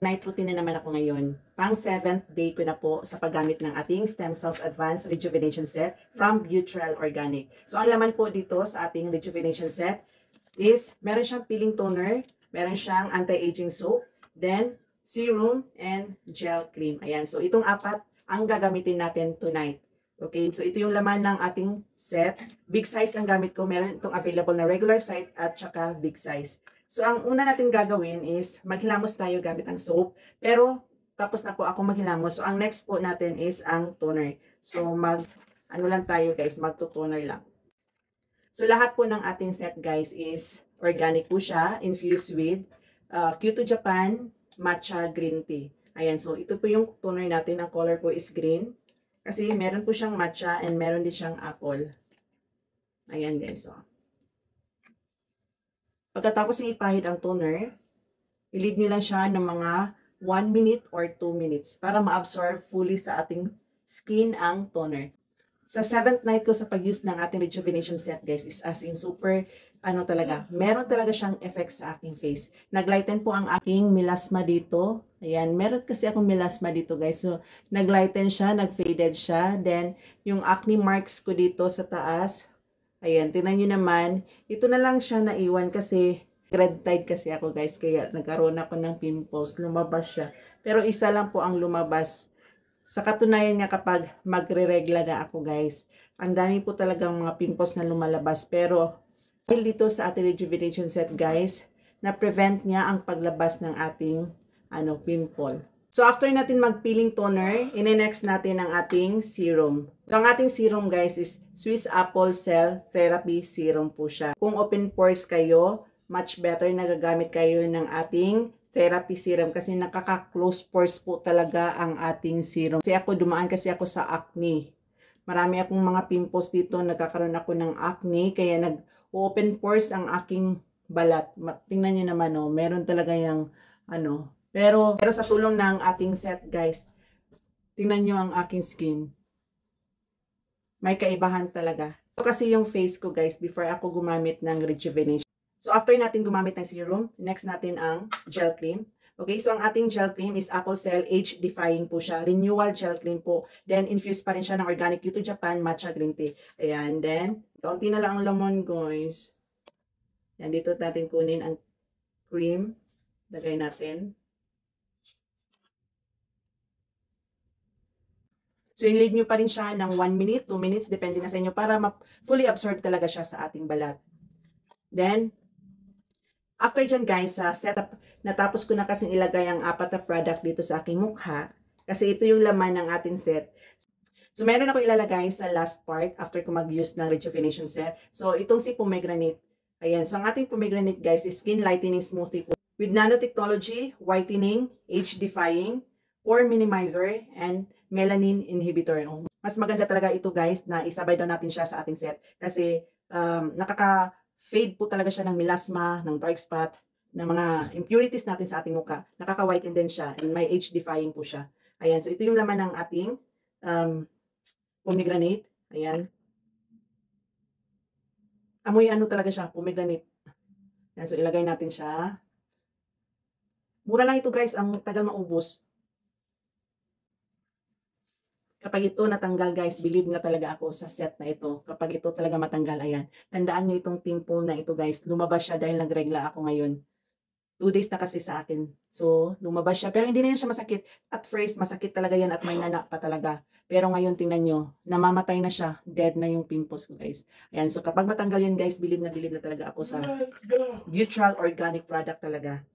Night routine na naman ako ngayon. Pang 7th day ko na po sa paggamit ng ating Stem Cells Advanced Rejuvenation Set from Butrel Organic. So ang laman po dito sa ating Rejuvenation Set is meron siyang peeling toner, meron siyang anti-aging soap, then serum and gel cream. Ayan, so itong apat ang gagamitin natin tonight. Okay, so ito yung laman ng ating set. Big size ang gamit ko. Meron itong available na regular size at saka big size. So, ang una natin gagawin is maghilamos tayo gamit ang soap. Pero, tapos na po ako maghilamos. So, ang next po natin is ang toner. So, ano lang tayo guys, magto-toner lang. So, lahat po ng ating set guys is organic po siya, infused with Q2 Japan Matcha Green Tea. Ayan, so ito po yung toner natin. Ang color po is green. Kasi meron po siyang matcha and meron din siyang apple. Ayan guys, so. Pagkatapos yung ipahid ang toner, i-leave nyo lang siya ng mga 1 minute or 2 minutes para ma-absorb fully sa ating skin ang toner. Sa 7th night ko sa pag-use ng ating rejuvenation set guys is as in super, talaga, meron talaga siyang effect sa aking face. Naglighten po ang aking melasma dito. Ayan, meron kasi akong melasma dito guys. So, naglighten siya, nagfaded siya. Then, yung acne marks ko dito sa taas, ayan, tingnan nyo naman, ito na lang siya naiwan kasi red tide kasi ako guys, kaya nagkaroon ako ng pimples, lumabas siya. Pero isa lang po ang lumabas. Sa katunayan nga kapag magre-regla na ako guys, ang dami po talagang mga pimples na lumalabas. Pero dahil dito sa ating rejuvenation set guys, na-prevent niya ang paglabas ng ating pimple. So, after natin mag-peeling toner, ine-next natin ang ating serum. So, ang ating serum guys is Swiss Apple Cell Therapy Serum po siya. Kung open pores kayo, much better na gagamit kayo ng ating therapy serum kasi nakaka-close pores po talaga ang ating serum. Kasi dumaan kasi ako sa acne. Marami akong mga pimples dito, nagkakaroon ako ng acne, kaya nag-open pores ang aking balat. Tingnan nyo naman, meron talaga yung Pero sa tulong ng ating set guys, tingnan nyo ang aking skin. May kaibahan talaga. Ito kasi yung face ko guys before ako gumamit ng rejuvenation. So after natin gumamit ng serum, next natin ang gel cream. Okay, so ang ating gel cream is Apple Cell Age Defying po siya. Renewal gel cream po. Then infused pa rin siya ng organic Q2 Japan Matcha Green Tea. Ayan, then kaunti na lang ang laman guys. Yan, dito natin kunin ang cream. Lagay natin. So, i-leave nyo pa rin siya ng 1 minute, 2 minutes, depende na sa inyo, para fully absorb talaga siya sa ating balat. Then, after dyan guys, sa setup, natapos ko na kasing ilagay ang 4 na product dito sa aking mukha, kasi ito yung laman ng ating set. So, meron ako ilalagay sa last part after ko mag-use ng rejuvenation set. So, itong si pomegranate. Ayan, so ang ating pomegranate guys is skin lightening smoothie po with nanotechnology, whitening, age-defying, pore minimizer, and melanin inhibitor. Mas maganda talaga ito guys na isabay daw natin siya sa ating set kasi nakaka-fade po talaga siya ng melasma, ng dark spot, ng mga impurities natin sa ating mukha. Nakaka-whiten din siya and may age-defying po siya. Ayan, so ito yung laman ng ating pomegranate. Ayan. Amoy talaga siya, pomegranate. Ayan, so ilagay natin siya. Mura lang ito guys, ang tagal maubos. Kapag ito natanggal guys, believe na talaga ako sa set na ito. Kapag ito talaga matanggal, ayan. Tandaan nyo itong pimple na ito guys. Lumabas siya dahil nagregla ako ngayon. 2 days na kasi sa akin. So, lumabas siya. Pero hindi na yan siya masakit. At first, masakit talaga yan at may nana pa talaga. Pero ngayon, tingnan nyo, namamatay na siya. Dead na yung pimples ko guys. Ayan, so kapag matanggal yan guys, believe na talaga ako sa Butrel Organic product talaga.